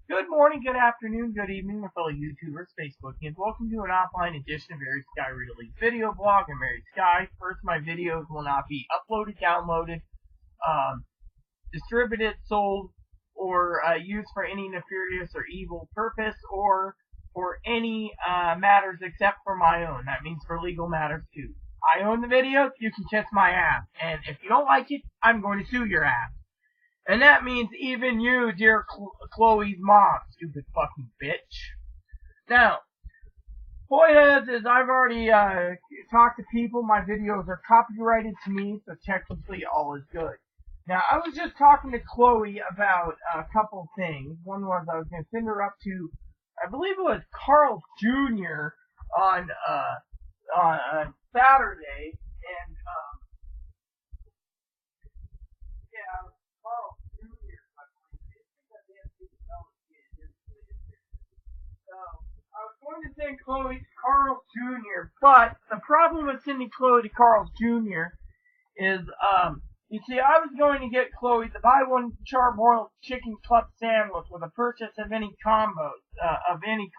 Good morning, good afternoon, good evening, my fellow YouTubers, Facebookians. Welcome to an offline edition of Mary Sky Read Elite video blog. I'm Mary Sky. First, my videos will not be uploaded, downloaded, distributed, sold, or used for any nefarious or evil purpose, or for any matters except for my own. That means for legal matters too. I own the video, you can kiss my ass. And if you don't like it, I'm going to sue your ass. And that means even you, dear Chloe's mom, stupid fucking bitch. Now, point is I've already talked to people. My videos are copyrighted to me, so technically all is good. Now, I was just talking to Chloe about a couple things. One was I was going to send her up to, I believe it was Carl's Jr. on Saturday, and yeah. I was going to send Chloe to Carl Jr., but the problem with sending Chloe to Carl Jr. is, you see, I was going to get Chloe to buy one charbroiled chicken club sandwich with a purchase of any combos, of any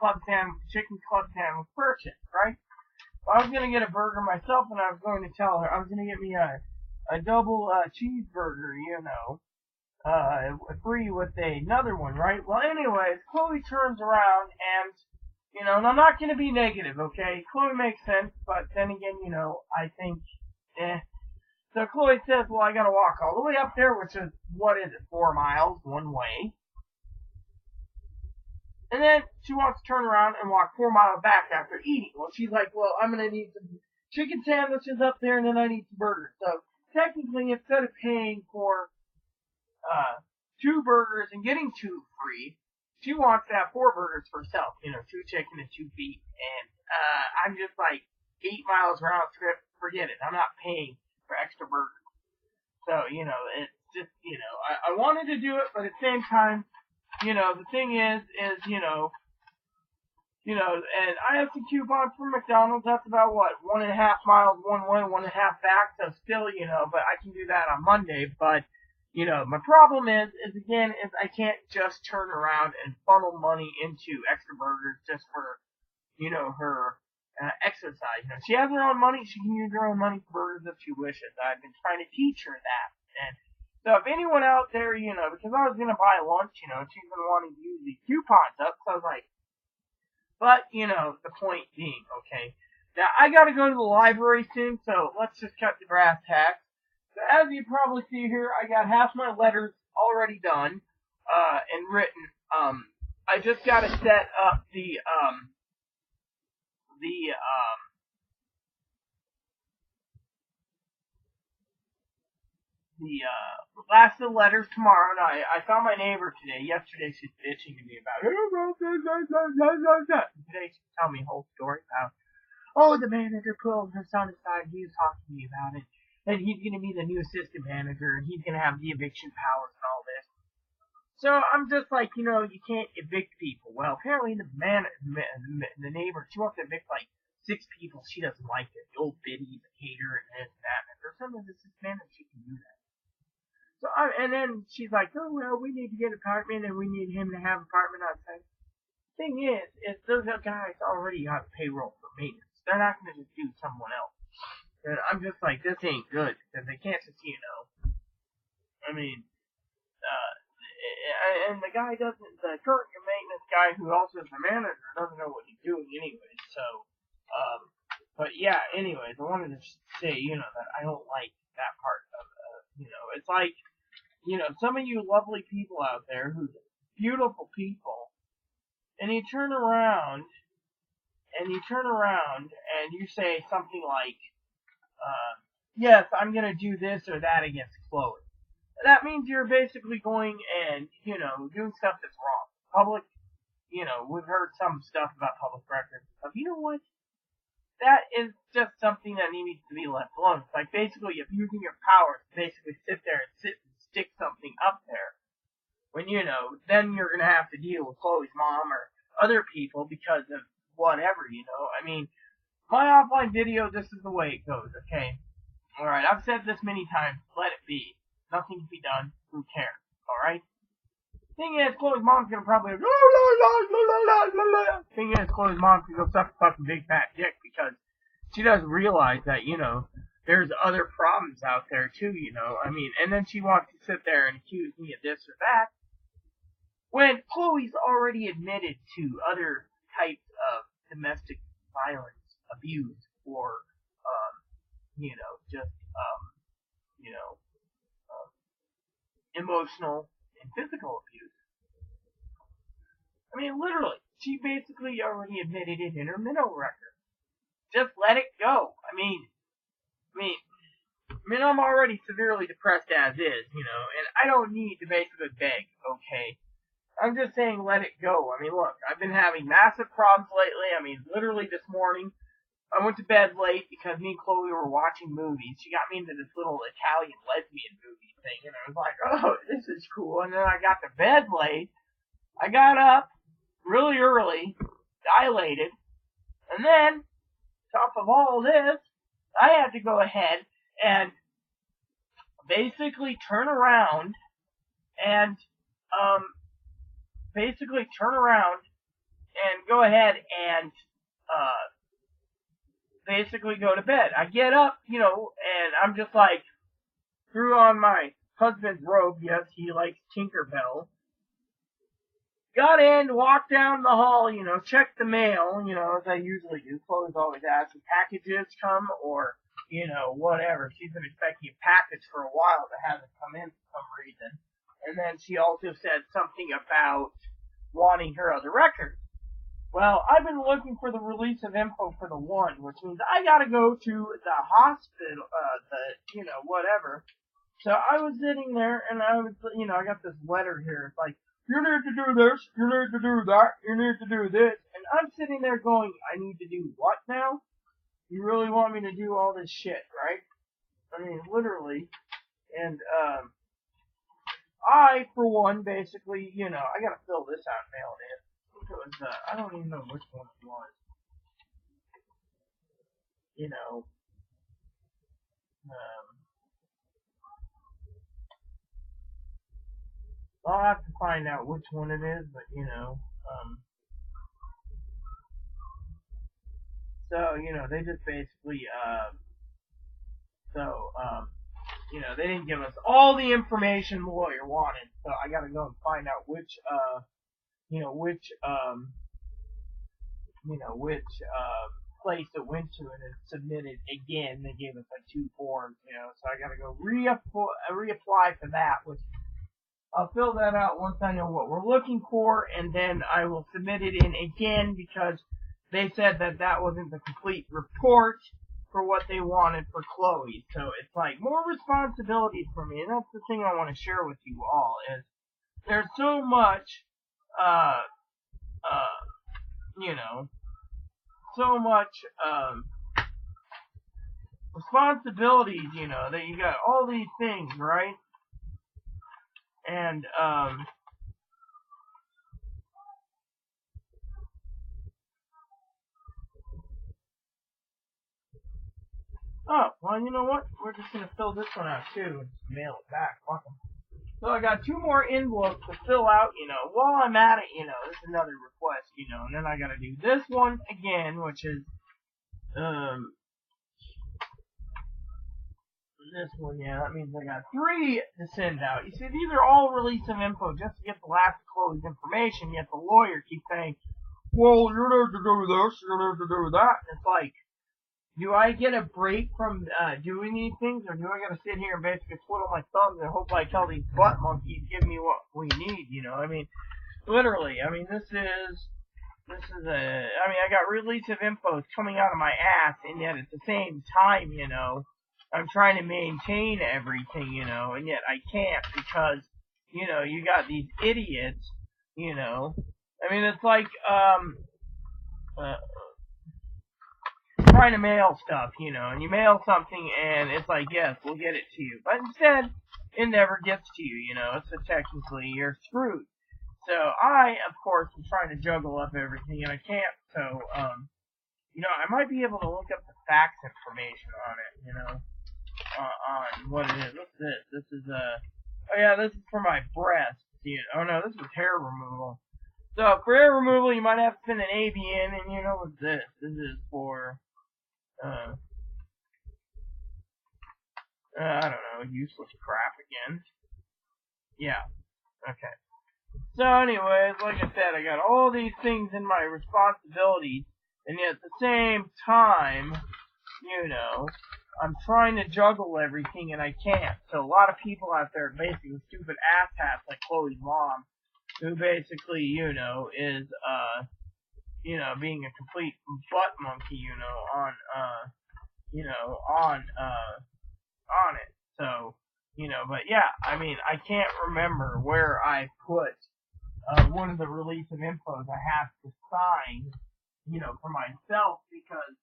chicken club sandwich purchase, right? Well, I was going to get a burger myself, and I was going to tell her, I was going to get me a double cheeseburger, free with another one, right? Well, anyways, Chloe turns around and, and I'm not going to be negative, okay? Chloe makes sense, but then again, I think, So Chloe says, well, I got to walk all the way up there, which is, 4 miles one way. And then she wants to turn around and walk 4 miles back after eating. Well, she's like, well, I'm going to need some chicken sandwiches up there, and then I need some burgers. So technically, instead of paying for 2 burgers and getting 2 free, she wants to have 4 burgers for herself, 2 chicken and 2 beef, and I'm just like, 8 miles round trip, forget it, I'm not paying for extra burgers. So, it's just, I wanted to do it, but at the same time, the thing is, and I have some coupons from McDonald's, that's about 1.5 miles one way, 1.5 back, so still, but I can do that on Monday, but my problem is I can't just turn around and funnel money into extra burgers just for, her exercise. She has her own money. She can use her own money for burgers if she wishes. I've been trying to teach her that. And so if anyone out there, because I was going to buy lunch, she's been wanting to use these coupons up, so I was like, but, the point being, okay, now I got to go to the library soon, so let's just cut the brass tacks. So as you probably see here, I got half my letters already done, and written. I just got to set up the last of the letters tomorrow, and I saw my neighbor today. Yesterday she's bitching to me about it. Today she's telling me a whole story about, the manager pulled her son aside, he was talking to me about it. And he's going to be the new assistant manager, and he's going to have the eviction powers and all this. So I'm just like, you can't evict people. Well, apparently the neighbor, she wants to evict like 6 people. She doesn't like it. The old biddies hate her and this and that. And for some of this manager, she can do that. So and then she's like, oh well, we need to get an apartment, and we need him to have an apartment outside. Thing is those guys already have payroll for maintenance. They're not going to just do someone else. And I'm just like, this ain't good, because they can't just, I mean, and the guy the current maintenance guy who also is the manager doesn't know what he's doing anyway, so, but yeah, anyways, I wanted to say, that I don't like that part of, it's like, some of you lovely people out there who's beautiful people, and you turn around, and you say something like, yes, I'm going to do this or that against Chloe. That means you're basically going and, doing stuff that's wrong. Public, we've heard some stuff about public records and stuff. You know what? That is just something that needs to be left alone. It's like basically abusing your power to basically sit there and stick something up there. When, then you're going to have to deal with Chloe's mom or other people because of whatever, I mean, my offline video, this is the way it goes, okay? Alright, I've said this many times, let it be. Nothing can be done, who cares, alright? Thing is, Chloe's mom's gonna probably la la la la la la la. Thing is, Chloe's mom's gonna go suck a fucking big fat dick because she doesn't realize that, there's other problems out there too, I mean, and then she wants to sit there and accuse me of this or that, when Chloe's already admitted to other types of domestic violence, abuse, or, just, emotional and physical abuse. I mean, literally, she basically already admitted it in her mental record. Just let it go. I mean, I'm already severely depressed as is, and I don't need to basically beg, okay? I'm just saying let it go. I mean, look, I've been having massive problems lately. I mean, literally this morning, I went to bed late because me and Chloe were watching movies. She got me into this little Italian lesbian movie thing, and I was like, oh, this is cool. And then I got to bed late. I got up really early, dilated, and then, top of all this, I had to go ahead and basically turn around and go ahead and basically go to bed. I get up, and I'm just like, threw on my husband's robe. Yes, he likes Tinkerbell. Got in, walked down the hall, checked the mail, as I usually do. Chloe's always asking packages come or, whatever. She's been expecting a package for a while that hasn't come in for some reason. And then she also said something about wanting her other records. Well, I've been looking for the release of info for the one, which means I gotta go to the hospital, whatever. So I was sitting there and I was, I got this letter here. It's like, you need to do this, you need to do that, you need to do this. And I'm sitting there going, I need to do what now? You really want me to do all this shit, right? I mean, literally. And, I, for one, basically, I gotta fill this out and mail it in. It was, I don't even know which one it was. I'll have to find out which one it is, but, so, they just basically, they didn't give us all the information the lawyer wanted, so I gotta go and find out which place it went to and then submitted again. They gave us like 2 forms, so I gotta go reapply for that, which I'll fill that out once I know what we're looking for, and then I will submit it in again because they said that wasn't the complete report for what they wanted for Chloe. So it's like more responsibilities for me, and that's the thing I want to share with you all is there's so much, so much responsibilities, that you got all these things, right? And, oh, well, you know what? We're just going to fill this one out, too, and just mail it back. Fuck 'em. So I got 2 more envelopes to fill out, while I'm at it, this is another request, and then I got to do this one again, which is, this one, yeah, that means I got 3 to send out. You see, these are all release of info just to get the last of Chloe's information, yet the lawyer keeps saying, well, you need to do this, you need to do that. And it's like, do I get a break from doing these things, or do I gotta sit here and basically twiddle my thumbs and hope I tell these butt monkeys give me what we need, I mean, literally, I mean, this is I got release of info coming out of my ass, and yet at the same time, I'm trying to maintain everything, and yet I can't because, you got these idiots, I mean, it's like, trying to mail stuff, and you mail something and it's like, yes, we'll get it to you. But instead, it never gets to you, so technically you're screwed. So I, of course, am trying to juggle up everything and I can't, so, I might be able to look up the fax information on it, on what it is. What's this? This is, oh yeah, this is for my breast. see it. Oh no, this is hair removal. So for hair removal, you might have to send an ABN, and you know what's this? This is for I don't know, useless crap again. Yeah. Okay. So anyways, like I said, I got all these things in my responsibilities, and yet at the same time, you know, I'm trying to juggle everything and I can't. So a lot of people out there basically stupid asshats like Chloe's mom, who basically, you know, is being a complete butt monkey, on it. So, but yeah, I mean, I can't remember where I put one of the release of infos I have to sign, for myself because,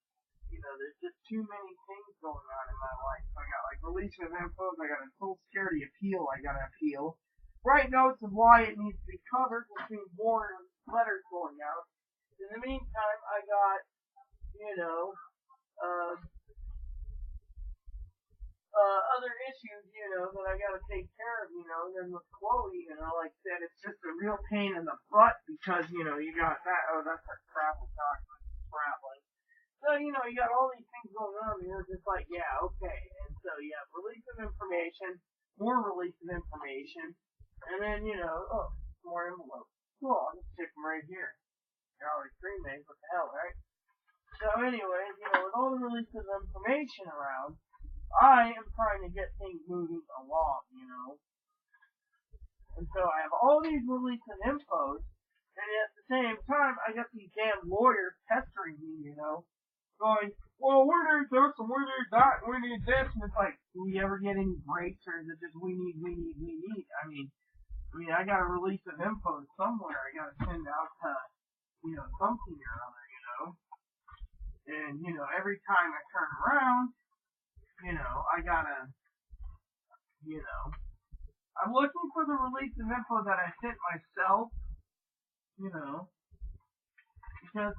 there's just too many things going on in my life. So I got like release of infos, I got a Social Security appeal I gotta appeal. Write notes of why it needs to be covered, which means more letters going out. In the meantime, I got, other issues, that I gotta take care of, and then with Chloe, like I said, it's just a real pain in the butt because, you got that, that's our travel document, traveling. So, you got all these things going on, and you're just like, yeah, okay. And so, yeah, release of information, more release of information, and then, more envelopes. Cool, I'll just stick them right here. They're already pre-made, what the hell, right? So, anyways, with all the release of information around, I am trying to get things moving along, And so I have all these release of infos, and at the same time, I got these damn lawyers pestering me, going, well, we need this, and we need that, and we need this, and it's like, do we ever get any breaks, or is it just we need? I mean, I got a release of info somewhere I gotta send out to, something or other, and, every time I turn around, I gotta, I'm looking for the release of info that I sent myself, because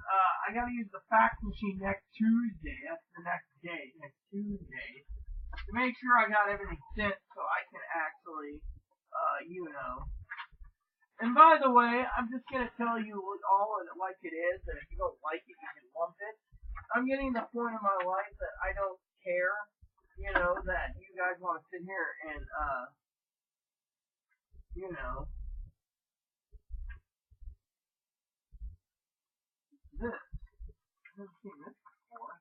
I gotta use the fax machine next Tuesday. That's the next day, next Tuesday, to make sure I got everything sent so I can actually, And by the way, I'm just gonna tell you all like it is, that if you don't like it, you can lump it. I'm getting to the point in my life that I don't care, that you guys want to sit here and, this. I've never seen this before.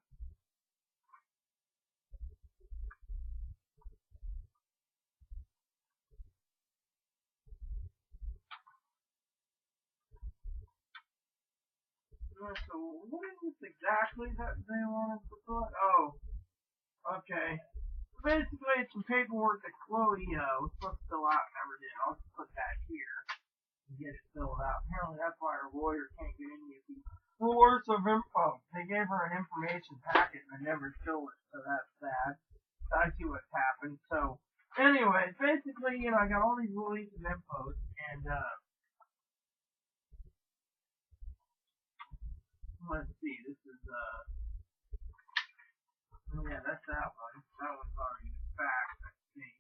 So, what is this exactly that they want us to put? Oh, okay. Basically, it's some paperwork that Chloe was supposed to fill out and never did. I'll just put that here and get it filled out. Apparently, that's why our lawyer can't get any of these rulers of info. They gave her an information packet and they never filled it, so that's sad. I see what's happened. So, anyways, basically, I got all these release of infos, and let's see, this is yeah, that's that one. That one's already fax, I think.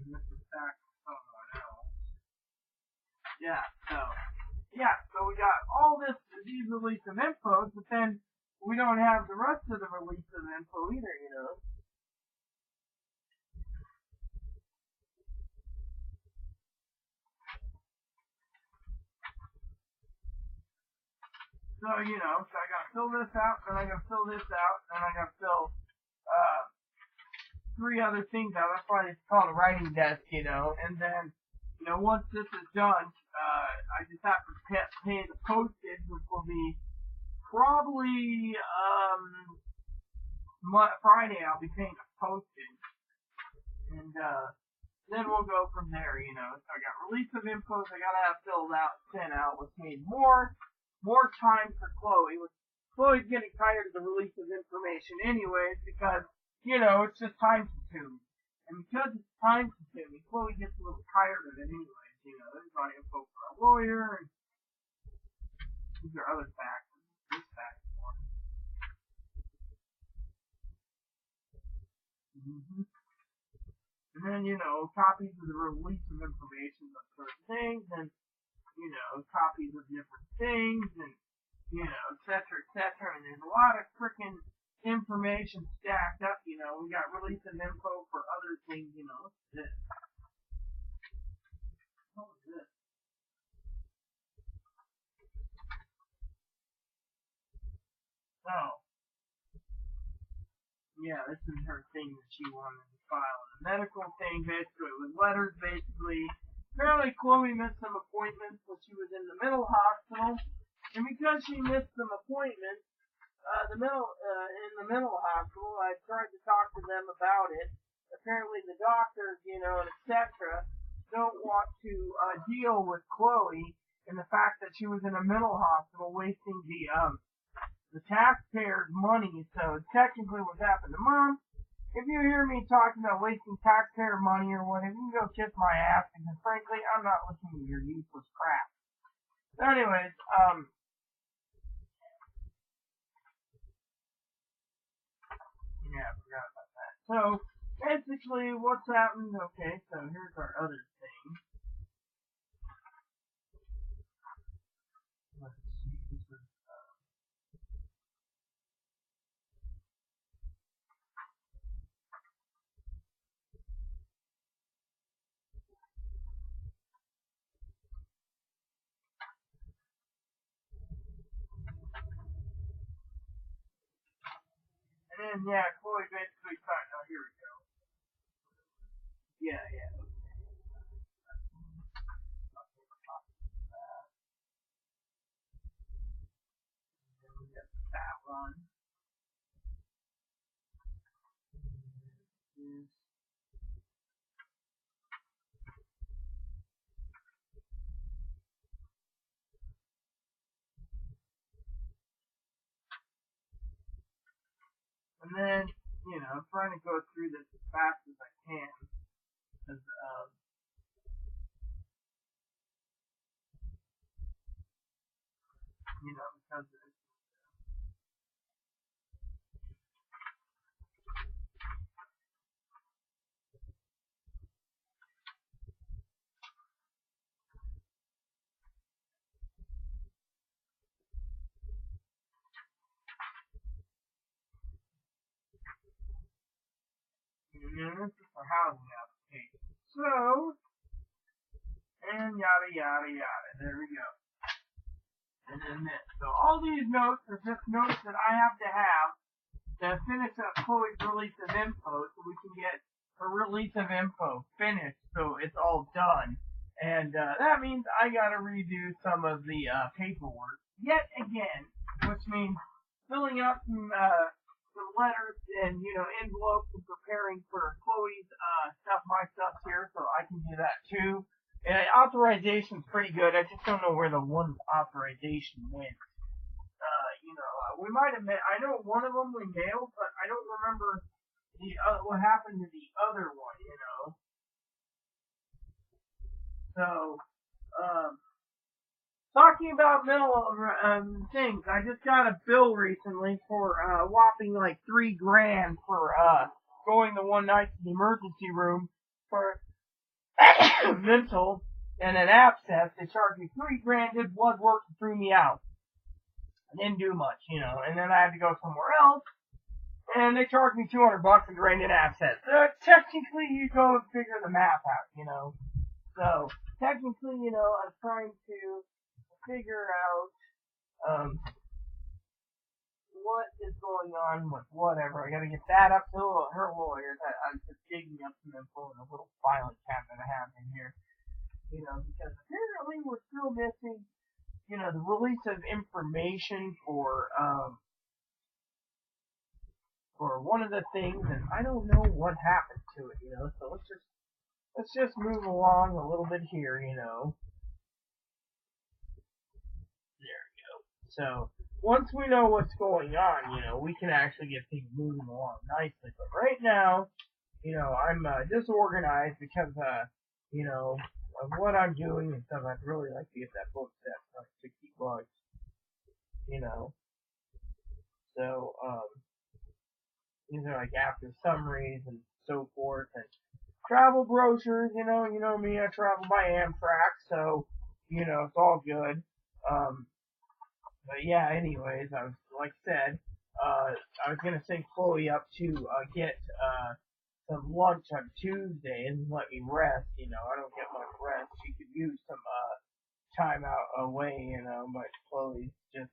And this is fax for someone else. Yeah, so we got all these release of infos, but then we don't have the rest of the release of info either, So, so I gotta fill this out, then I gotta fill this out, then I gotta fill, 3 other things out. That's why it's called a writing desk, and then, once this is done, I just have to pay the postage, which will be probably, Friday I'll be paying the postage, and, then we'll go from there, So I got release of infos I gotta have filled out, sent out, which means more time for Chloe, which Chloe's getting tired of the release of information anyways, because, it's just time consuming. And because it's time consuming, Chloe gets a little tired of it anyways, there's my info for a lawyer, and these are other factors. This factor one. And then, copies of the release of information on certain things, and, copies of different things, and, et cetera, et cetera. And there's a lot of freaking information stacked up, We got release of info for other things, this. What was this? Oh. Yeah, this is her thing that she wanted to file. A medical thing, basically, with letters, basically. Apparently, Chloe missed some appointments when she was in the mental hospital. And because she missed some appointments, in the mental hospital, I tried to talk to them about it. Apparently, the doctors, and etc., don't want to deal with Chloe and the fact that she was in a mental hospital wasting the taxpayers' money. So technically, what's happened to Mom? If you hear me talking about wasting taxpayer money or whatever, you can go kiss my ass because frankly, I'm not listening to your useless crap. So anyways, yeah, I forgot about that. So basically, what's happened? Okay, so here's our other thing. Let's see. This is and then yeah, Chloe basically signed. Oh, here we go. Yeah, yeah. Then we got that one. This. And then, I'm trying to go through this as fast as I can. Because, because this is for housing application. So, and yada yada yada. There we go. And then this. So all these notes are just notes that I have to finish up Chloe's release of info so we can get her release of info finished so it's all done. And that means I gotta redo some of the paperwork yet again, which means filling out some letters and envelopes and preparing for Chloe's stuff, my stuff here, so I can do that too. And authorization's pretty good. I just don't know where the one authorization went. We might have met. I know one of them we mailed, but I don't remember what happened to the other one. So, talking about mental things, I just got a bill recently for whopping like $3,000 for going the one night to the emergency room for mental and an abscess. They charged me $3,000, did blood work, and threw me out. I didn't do much, and then I had to go somewhere else, and they charged me $200 and drained an abscess. Technically, you go and figure the math out, So, technically, I'm trying to figure out, what is going on with whatever. I gotta get that up to her lawyers. I'm just digging up some info in a little filing cabinet I have in here, because apparently we're still missing the release of information for one of the things, and I don't know what happened to it, So let's just move along a little bit here, There we go. So once we know what's going on, we can actually get things moving along nicely. But right now, I'm disorganized because of what I'm doing and stuff. I'd really like to get that book set for like $60, So, these are like after summaries and so forth. And travel brochures, you know me, I travel by Amtrak, so, it's all good. But yeah, anyways, like I said, I was gonna send Chloe up to, get, some lunch on Tuesday and let me rest, I don't get much rest. She could use some, time out away, but Chloe's just,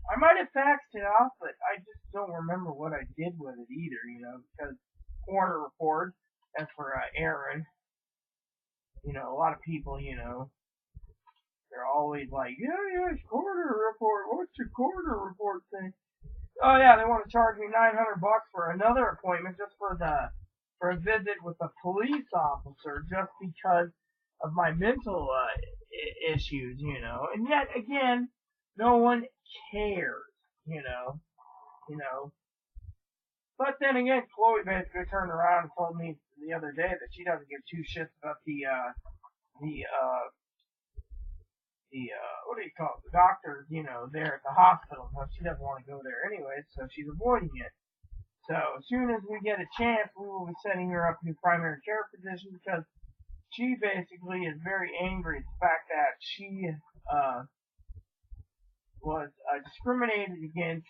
I might have faxed it off, but I just don't remember what I did with it either, because Corner Report, that's for, Aaron, a lot of people, they're always like, yeah, it's Corner Report, what's your Corner Report thing? Oh yeah, they want to charge me $900 for another appointment just for a visit with a police officer just because of my mental issues, and yet again, no one cares, you know. But then again, Chloe basically turned around and told me the other day that she doesn't give two shits about the what do you call it, the doctors, there at the hospital. Well, she doesn't want to go there anyway, so she's avoiding it. So as soon as we get a chance, we will be setting her up in primary care position because she basically is very angry at the fact that she was discriminated against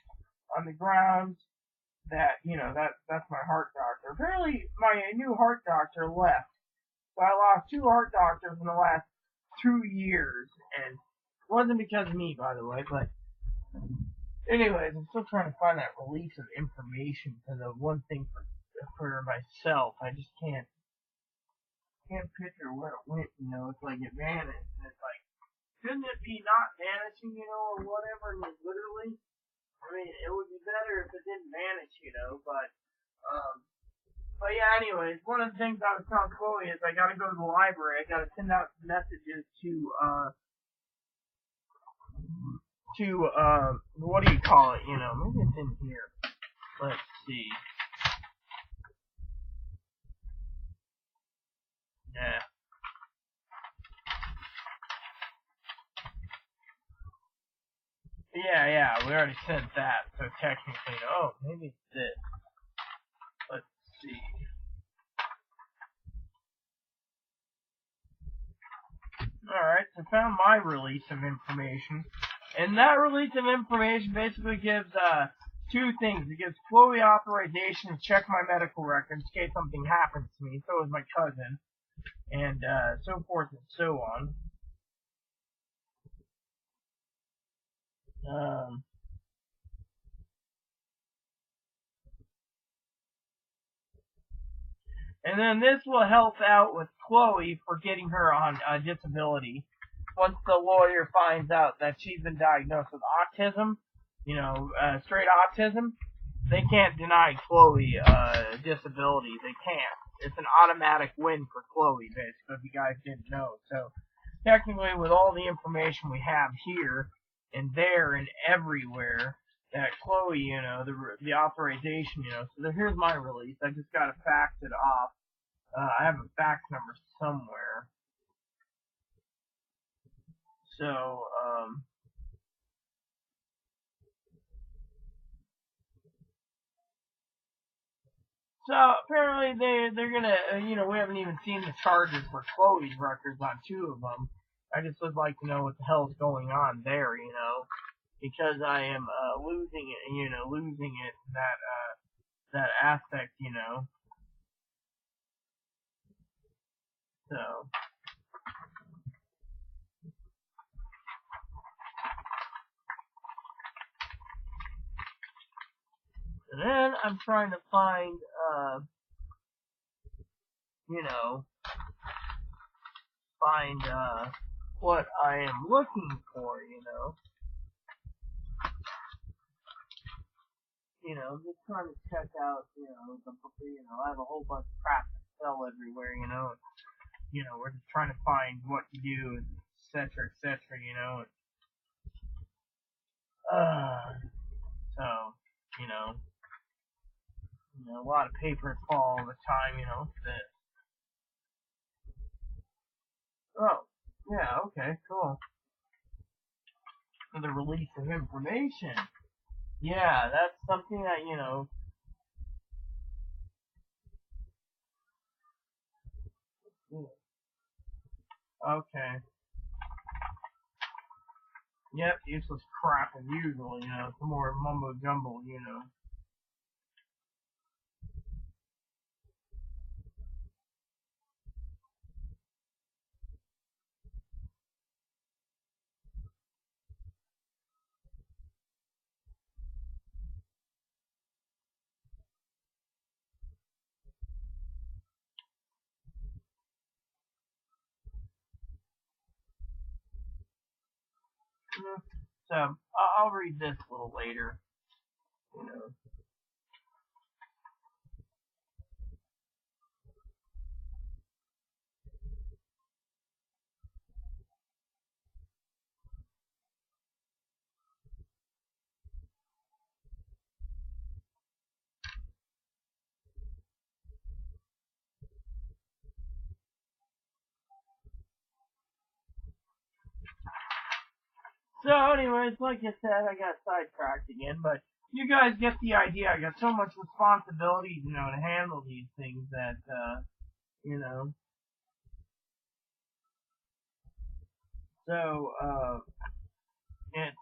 on the grounds that, that's my heart doctor. Apparently, my new heart doctor left. So I lost 2 heart doctors in the last 2 years, and it wasn't because of me, by the way, but anyways, I'm still trying to find that release of information because of one thing for myself. I just can't picture where it went, it's like it vanished, and it's like, shouldn't it be not vanishing, or whatever, and literally, I mean, it would be better if it didn't vanish, but yeah, anyways, one of the things I was telling Chloe is I gotta go to the library, I gotta send out messages to what do you call it, maybe it's in here, let's see, yeah. Yeah, we already said that, so technically, oh, maybe it's this. Let's see. Alright, so I found my release of information. And that release of information basically gives, 2 things. It gives Chloe authorization to check my medical records in case something happens to me, so is my cousin, and, so forth and so on. And then this will help out with Chloe for getting her on disability. Once the lawyer finds out that she's been diagnosed with autism, straight autism, they can't deny Chloe disability. They can't. It's an automatic win for Chloe, basically, if you guys didn't know. So, technically, with all the information we have here and there and everywhere, that Chloe, the authorization, so here's my release. I just gotta fax it off. I have a fax number somewhere. So, apparently they're gonna, we haven't even seen the charges for Chloe's records on 2 of them. I just would like to know what the hell's going on there, because I am losing it that aspect, so. And then I'm trying to find, what I am looking for, just trying to check out, I have a whole bunch of crap to sell everywhere, we're just trying to find what to do, etc., so, a lot of papers fall all the time, that. Oh, yeah, okay, cool. For the release of information. Yeah, that's something that, Okay. Yep, useless crap as usual, some more mumbo jumbo. So, I'll read this a little later. So, anyways, like I said, I got sidetracked again, but you guys get the idea. I got so much responsibility, to handle these things that, you know. So, it's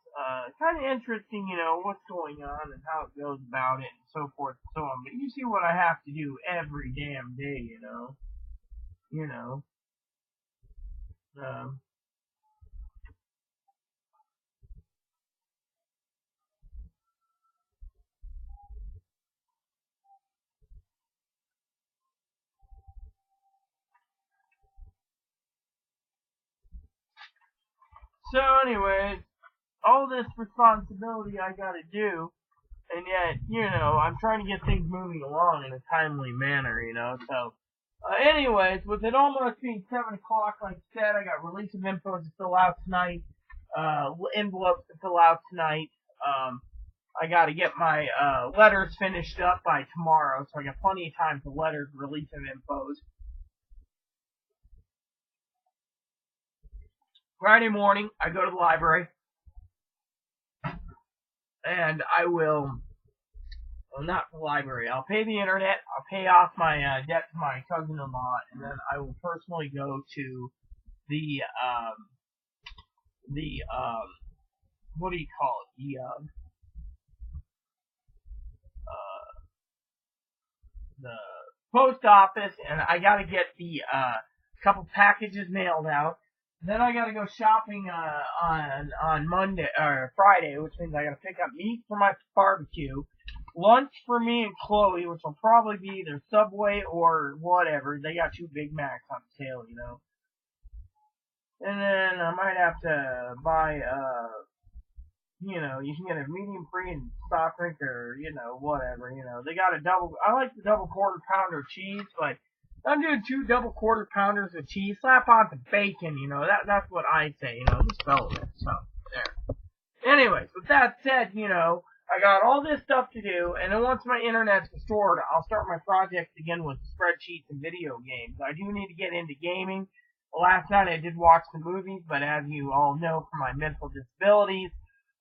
kind of interesting, what's going on and how it goes about it and so forth and so on. But you see what I have to do every damn day. You know. Um, so, anyways, all this responsibility I got to do, and yet, I'm trying to get things moving along in a timely manner. So, anyways, with it almost being 7 o'clock, like I said, I got release of info to fill out tonight, envelopes to fill out tonight. I got to get my letters finished up by tomorrow, so I got plenty of time for letters, release of infos. Friday morning, I go to the library, and I will. Well, not the library. I'll pay the internet. I'll pay off my debt to my cousin-in-law, and then I will personally go to the what do you call it? The post office, and I gotta get the couple packages mailed out. Then I gotta go shopping on Monday or Friday, which means I gotta pick up meat for my barbecue, lunch for me and Chloe, which will probably be either Subway or whatever. They got 2 Big Macs on sale. And then I might have to buy you can get a medium free and soft drink or, whatever. They got a double. I like the double quarter pounder cheese, but I'm doing 2 double quarter pounders of cheese. Slap on some bacon. That's what I say. Just spell it. So there. Anyways, with that said, I got all this stuff to do, and then once my internet's restored, I'll start my projects again with spreadsheets and video games. I do need to get into gaming. Last night I did watch the movies, but as you all know from my mental disabilities,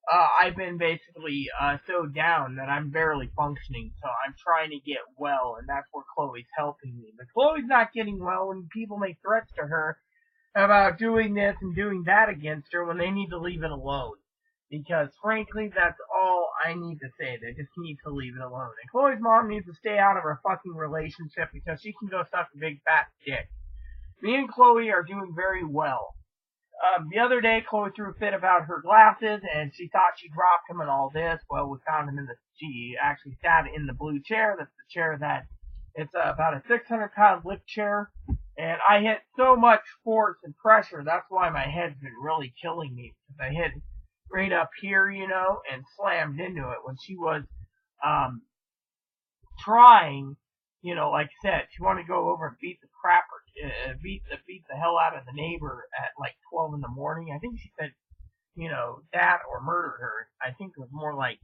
I've been basically so down that I'm barely functioning, so I'm trying to get well, and that's where Chloe's helping me. But Chloe's not getting well when people make threats to her about doing this and doing that against her when they need to leave it alone. Because, frankly, that's all I need to say. They just need to leave it alone. And Chloe's mom needs to stay out of her fucking relationship because she can go suck a big fat dick. Me and Chloe are doing very well. The other day, Chloe threw a fit about her glasses, and she thought she dropped them and all this. Well, we found him she actually sat in the blue chair. That's the chair it's about a 600-pound lift chair. And I hit so much force and pressure, that's why my head's been really killing me. Because I hit right up here, and slammed into it when she was, trying, like I said, she wanted to go over and beat the beat the hell out of the neighbor at like 12 in the morning. I think she said, that or murder her. I think it was more like,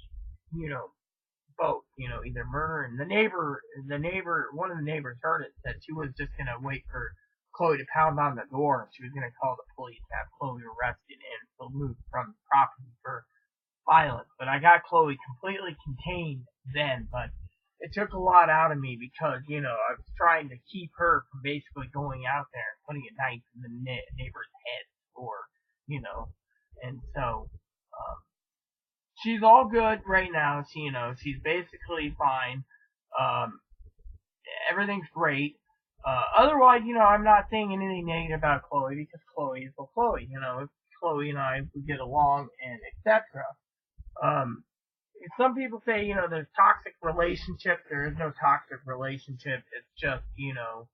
both, either murder and one of the neighbors heard it, said she was just gonna wait for Chloe to pound on the door and she was gonna call the police, have Chloe arrested and removed from the property for violence. But I got Chloe completely contained then, but it it took a lot out of me because, you know, I was trying to keep her from basically going out there and putting a knife in the neighbor's head, or, you know, and so, she's all good right now. She, you know, she's basically fine. Everything's great. Otherwise, you know, I'm not saying anything negative about Chloe because Chloe is Chloe. You know, Chloe and I, we get along and etc. Some people say, you know, there's toxic relationships. There is no toxic relationship. It's just, you know,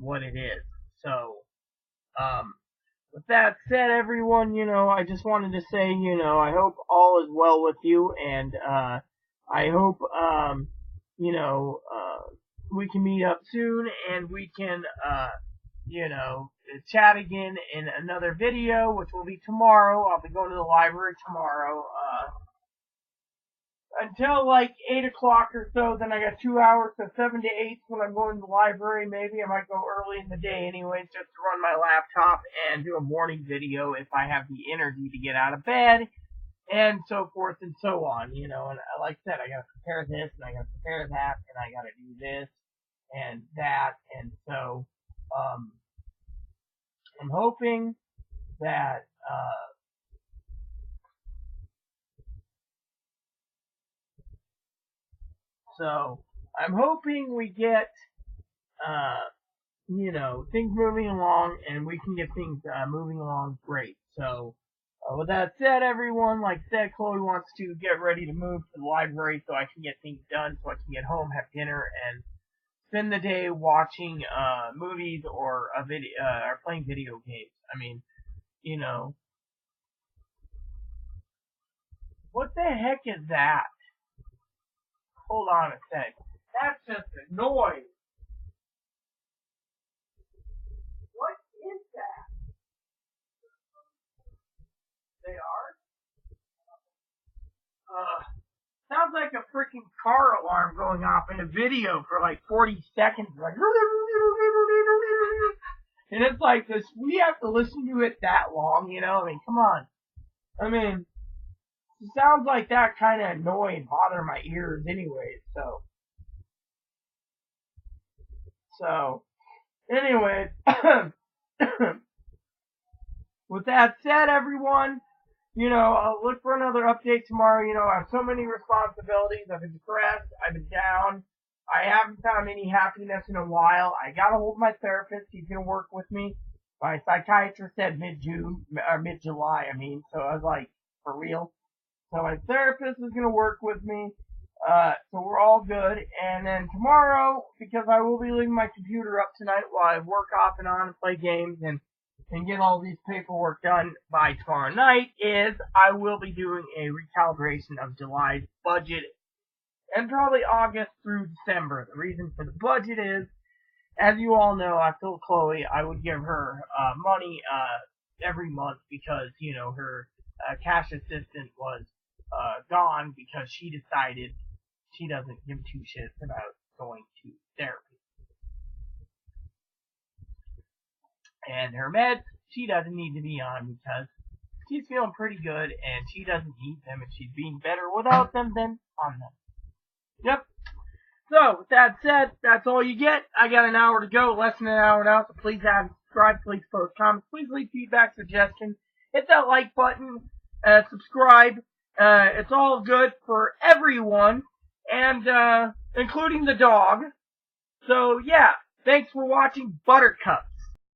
what it is. So, with that said, everyone, you know, I just wanted to say, you know, I hope all is well with you, and I hope, you know, we can meet up soon, and we can, you know, chat again in another video, which will be tomorrow. I'll be going to the library tomorrow, until like 8 o'clock or so. Then I got 2 hours, so 7 to 8 when I'm going to the library. Maybe I might go early in the day anyways, just to run my laptop and do a morning video if I have the energy to get out of bed, and so forth and so on, you know. And like I said, I gotta prepare this, and I gotta prepare that, and I gotta do this and that, and so, I'm hoping that, so, I'm hoping we get, you know, things moving along, and we can get things, moving along great. So, with that said, everyone, like I said, Chloe wants to get ready to move to the library so I can get things done, so I can get home, have dinner, and spend the day watching, movies or or playing video games. I mean, you know, what the heck is that? Hold on a sec. That's just a noise. What is that? They are? Sounds like a freaking car alarm going off in a video for like 40 seconds. Like, and it's like this, we have to listen to it that long, you know? I mean, come on. I mean, it sounds like that kind of annoy and bother my ears anyway, so, anyway, with that said, everyone, you know, I'll look for another update tomorrow. You know, I have so many responsibilities. I've been depressed. I've been down. I haven't found any happiness in a while. I got a hold of my therapist. He's going to work with me. My psychiatrist said mid-June, or mid-July, I mean. So I was like, for real? So my therapist is going to work with me. So we're all good. And then tomorrow, because I will be leaving my computer up tonight while I work off and on and play games and get all these paperwork done by tomorrow night, is I will be doing a recalibration of July's budget and probably August through December. The reason for the budget is, as you all know, I told Chloe I would give her money every month because, you know, her cash assistant was gone because she decided she doesn't give two shits about going to therapy. And her meds, she doesn't need to be on because she's feeling pretty good and she doesn't need them, and she's being better without them than on them. Yep. So, with that said, that's all you get. I got an hour to go, less than an hour now, so please subscribe, please post comments, please leave feedback, suggestions, hit that like button, subscribe. It's all good for everyone, and including the dog. So, yeah, thanks for watching Buttercup.